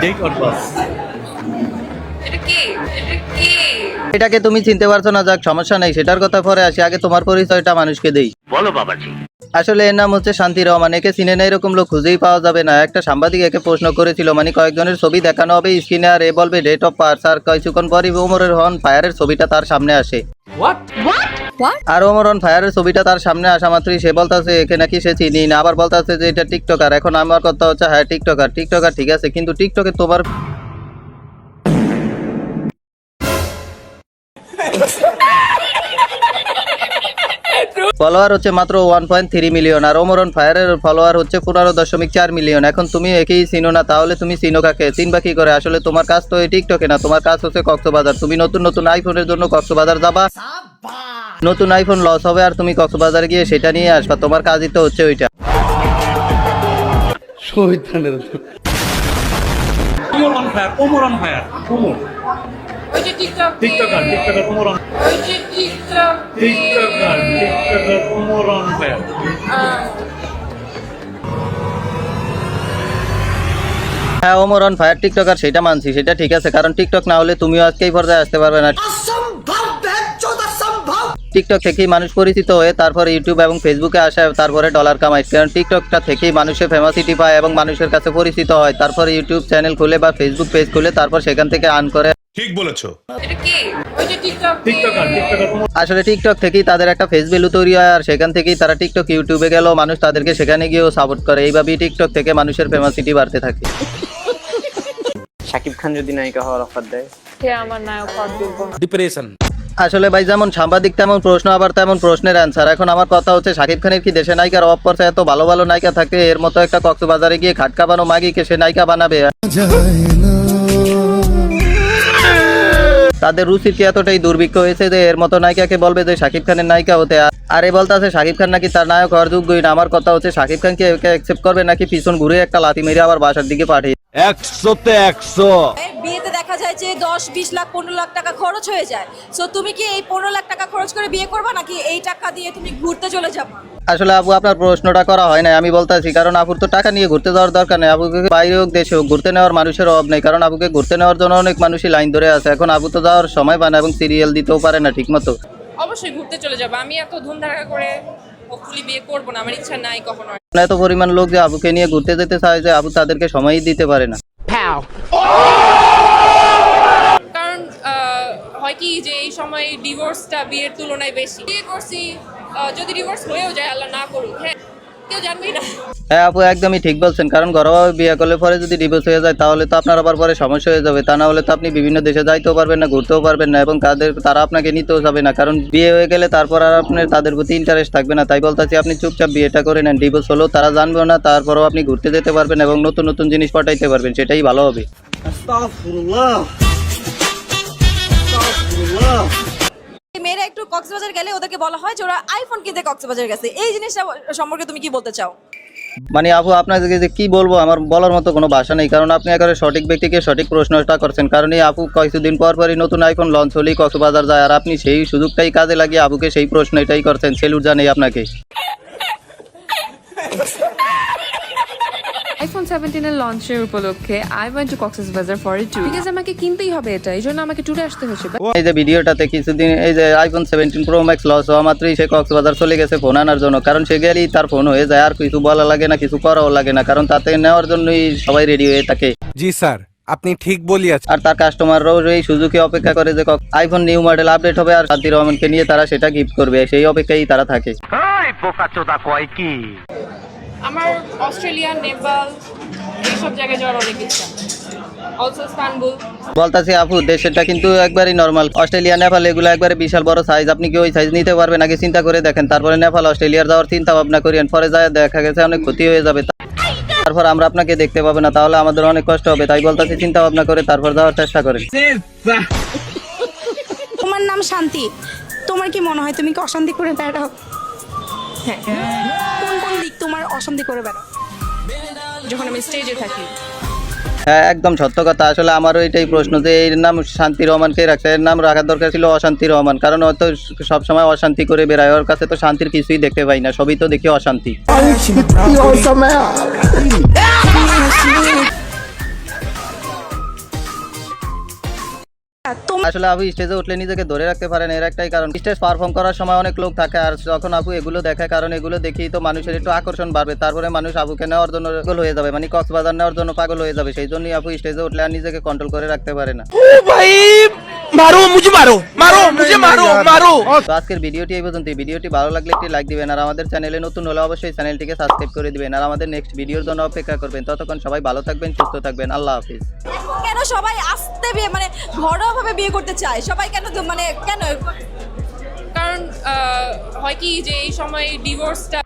Date or বাস। এটাকে তুমি চিনতে পারছো না, যাক সমস্যা নেই, সেটার কথা পরে আসি, আগে তোমার পরিচয়টা মানুষকে দেই। বলো বাবাজি। আসলে এর নাম হচ্ছে শান্তি রহমান। একে চিনে না এরকম লোক খুঁজেই পাওয়া যাবে না। একটা সাংবাদিক একে প্রশ্ন করেছিল, মানে কয়েকজনের ছবি দেখানো হবে স্ক্রিনে আর এ বলবে ডেট অফ বার্থ, আর কিছুক্ষণ পরই ওমর অন ফায়ারের ছবিটা তার সামনে আসে। আর ওমর অন ফায়ারের ছবিটা তার সামনে আসা মাত্রই সে বলতেছে একে নাকি সে চিনি না, আবার বলতেছে যে এটা টিকটকার। এখন আমার কথা হচ্ছে হ্যাঁ টিকটকার ঠিক আছে, কিন্তু টিকটকে তোমার ফলোয়ার হচ্ছে মাত্র 1.3 মিলিয়ন, আর ওমর অন ফায়ারের ফলোয়ার হচ্ছে 15.4 মিলিয়ন। এখন তুমি একেই চিনো না, তাহলে তুমি চিনো কাকে? চিনবা কি করে? আসলে তোমার কাজ তো এই টিকটকে না, তোমার কাজ হচ্ছে কক্সবাজার। তুমি নতুন আইফোনের জন্য কক্সবাজার যাবা, নতুন আইফোন লস হবে আর তুমি কক্সবাজার গিয়ে সেটা নিয়ে আসবা। তোমার কাজই তো হচ্ছে ওইটা। ওমর অন ফায়ার ওমর ওই যে টিকটকার ওমর অন ওই যে টিকটকার ওমর অন ফায়ার। হ্যাঁ ওমর অন ফায়ার টিকটকার, সেটা মানছি, সেটা ঠিক আছে, কারণ টিকটক না হলে তুমিও আজকেই পর্যায়ে আসতে পারবে না। টিকটক থেকেই মানুষ পরিচিত হয়ে তারপরে ইউটিউব এবং ফেসবুকে আসে, তারপরে ডলার কামায়। কারণ টিকটকটা থেকেই মানুষের ফেমাসিটি পায় এবং মানুষের কাছে পরিচিত হয়, তারপরে ইউটিউব চ্যানেল খুলে বা ফেসবুক পেজ খুলে তারপর সেখান থেকে আর্ন করে। ঠিক বলেছো। এটা কি ওই যে টিকটকার আসলে টিকটক থেকেই তাদের একটা ফেস ভ্যালু তৈরি হয়, আর সেখান থেকেই তারা টিকটক ইউটিউবে গেল, মানুষ তাদেরকে সেখানে গিয়েও সাপোর্ট করে। এইভাবেই টিকটক থেকে মানুষের ফেমাসিটি বাড়তে থাকে। শাকিব খান যদি নায়িকা হওয়ার অফার দেয়, কে আমার নায়ক হওয়ার যোগ্য না। ডিপ্রেশন। আসলে ভাই যেমন সাংবাদিক তেমন প্রশ্ন, আবার তেমন প্রশ্নের অ্যান্সার। এখন আমার কথা হচ্ছে শাকিব খানের কি দেশে নায়িকার অফ করছে? এত ভালো ভালো নায়িকা থাকে, এর মতো একটা কক্সবাজারে গিয়ে খাটকা বানো মাগিকে সে নায়িকা বানাবে? তাদের রুচির কি এতটাই দুর্ভিক্ষ হয়েছে যে এর মতো নায়িকাকে বলবে যে শাকিব খানের নায়িকা হতে? আর এ বলতেছে শাকিব খান নাকি তার নায়ক হওয়ার যোগ্যই না। আমার কথা হচ্ছে শাকিব খানকে অ্যাকসেপ্ট করবে নাকি পিছন ঘুরে একটা লাথি মেরে আবার বাসার দিকে পাঠিয়ে? 100-তে 100। বিয়েতে দেখা যায় যে 10-20 লাখ 15 লাখ টাকা খরচ হয়ে যায়। সো তুমি কি এই 15 লাখ টাকা খরচ করে বিয়ে করবা, নাকি এই টাকা দিয়ে তুমি ঘুরতে চলে যাবা? আসলে আপু আপনার প্রশ্নটা করা হয় না, আমি বলতেছি, কারণ আপুর তো টাকা নিয়ে ঘুরতে যাওয়ার দরকার নেই। আপুকে বাইরে হোক দেশে হোক ঘুরতে নেওয়ার মানুষের অভাব নেই, কারণ আপুকে ঘুরতে নেওয়ার জন্য অনেক মানুষই লাইন ধরে আছে। এখন আপু তো যাওয়ার সময় পায় না এবং সিরিয়াল দিতেও পারে না ঠিক মতো। অবশ্যই ঘুরতে চলে যাবো। আমি এত ধুমধাড়াকা করে হোপফুলি বিয়ে করবো না, আমার ইচ্ছা নাই কখনো। এত পরিমাণ লোক যে আপুকে নিয়ে ঘুরতে যেতে চায় যে আপু তাদেরকে সময়ই দিতে পারে না। কারণ হয় কি যে এই সময় ডিভোর্সটা বিয়ের তুলনায় বেশি। বিয়ে করছি, যদি ডিভোর্স হয়েও যায়, আল্লাহ না করুক, হ্যাঁ কেউ জানবেই না। হ্যাঁ আপু একদমই ঠিক বলছেন, কারণ ঘরোয়াভাবে বিয়ে করলে পরে যদি ডিভোর্স হয়ে যায় তাহলে তো আপনার আবার পরে সমস্যা হয়ে যাবে। তা না হলে তো আপনি বিভিন্ন দেশে যাইতেও পারবেন না, ঘুরতেও পারবেন না, এবং তারা আপনাকে নিতেও যাবে না, কারণ বিয়ে হয়ে গেলে তারপর আর আপনার তাদের প্রতি ইন্টারেস্ট থাকবে না। তাই বলতেছি আপনি চুপচাপ বিয়েটা করে নেন, ডিভোর্স হলেও তারা জানবেও না, তারপরেও আপনি ঘুরতে যেতে পারবেন এবং নতুন নতুন জিনিস পাঠাইতে পারবেন, সেটাই ভালো হবে। মেয়েরা একটু কক্সবাজার গেলে ওদেরকে বলা হয় যে ওরা আইফোন কিনতে কক্সবাজার গেছে। এই জিনিসটা সম্পর্কে তুমি কি বলতে চাও? মানে আপু আপনাকে যে কি বলবো, আমার বলার মতো কোনো ভাষা নেই, কারণ আপনি একেবারে সঠিক ব্যক্তিকে সঠিক প্রশ্নটা করছেন। কারণ এই আপু কিছুদিন পরই নতুন আইফোন লঞ্চ হলেই কক্সবাজার যায়, আর আপনি সেই সুযোগটাই কাজে লাগিয়ে আপুকে সেই প্রশ্ন এটাই করছেন। সেলুট জানাই আপনাকে। আইফোন 17 এর লঞ্চের উপলক্ষে I went to Cox's Bazar for a tour. Because আমাকে কিনতেই হবে এটা, এই জন্য আমাকে ট্যুরে আসতে হয়েছে। এই যে ভিডিওটাতে কিছুদিন এই যে আইফোন 17 প্রো ম্যাক্স লঞ্চ হওয়া মাত্রই সে কক্সবাজার চলে গেছে ফোন আনার জন্য, কারণ সে গেলেই তার ফোন হয়ে যায়, আর কিছু বলা লাগে না, কিছু করাও লাগে না, কারণ তাতে নেওয়ার জন্যই সবাই রেডি হয়ে থাকে। জি স্যার, আপনি ঠিক বলিয়াছেন। আর তার কাস্টমাররাও এই সুযোগে অপেক্ষা করে যে আইফোন নিউ মডেল আপডেট হবে আর শান্তি রহমানকে নিয়ে তারা সেটা গিফট করবে, সেই অপেক্ষায় তারা থাকে। আমার অস্ট্রেলিয়া, নেপাল এইসব জায়গায় যাওয়ার অনেক ইচ্ছা। Also Istanbul. বলতাছি আপু দেশেরটা কিন্তু একবারই নর্মাল, অস্ট্রেলিয়া নেপাল এগুলো একবারে বিশাল বড় সাইজ, আপনি কি ওই সাইজ নিতে পারবেন? আগে চিন্তা করে দেখেন, তারপরে নেপাল অস্ট্রেলিয়ার যাওয়ার চিন্তা ভাবনা করেন, পরে যায় দেখা গেছে অনেক ক্ষতি হয়ে যাবে, তারপর আমরা আপনাকে দেখতে পাবো না, তাহলে আমাদের অনেক কষ্ট হবে। তাই বলতাছি চিন্তা ভাবনা করে তারপর যাওয়ার চেষ্টা করেন। তোমার নাম শান্তি, তোমার কি মনে হয় তুমি কি অশান্তি করে বেড়াও? হ্যাঁ, কোন কোন দিক তোমার অশান্তি করে বেড়াও যখন আমি স্টেজে থাকি? হ্যাঁ একদম সত্য কথা। আসলে আমারও এটাই প্রশ্ন যে এর নাম শান্তি রহমানকে রাখছে, এর নাম রাখার দরকার ছিল অশান্তি রহমান, কারণ ও তো সবসময় অশান্তি করে বেড়ায়, ওর কাছে তো শান্তির কিছুই দেখতে পাই না, সবই তো দেখি অশান্তি। তোমার আসলে আপু স্টেজে উঠলে নিজেকে ধরে রাখতে পারেন, এর একটাই কারণ স্টেজ পারফর্ম করার সময় অনেক লোক থাকে, আর যখন আপু এগুলো দেখায়, কারণ এগুলো দেখেই তো মানুষের একটু আকর্ষণ বাড়বে, তারপরে মানুষ আপুকে নেওয়ার জন্য পাগল হয়ে যাবে, মানে কক্সবাজার নেওয়ার জন্য পাগল হয়ে যাবে। সেই জন্যই আপু স্টেজে উঠলে আর নিজেকে কন্ট্রোল করে রাখতে পারে না। তো আজকের ভিডিওটি এই পর্যন্ত। ভিডিওটি ভালো লাগলে একটি লাইক দিবেন, আর আমাদের চ্যানেলে নতুন হলে অবশ্যই চ্যানেলটিকে সাবস্ক্রাইব করে দিবেন, আর আমাদের নেক্সট ভিডিওর জন্য অপেক্ষা করবেন। ততক্ষণ সবাই ভালো থাকবেন, সুস্থ থাকবেন। আল্লাহ হাফিজ। কেন সবাই আসতে বিয়ে মানে ঘরোয়াভাবে বিয়ে করতে চায় সবাই, কেন মানে কেন? কারণ হয় কি যে এই সময় ডিভোর্সটা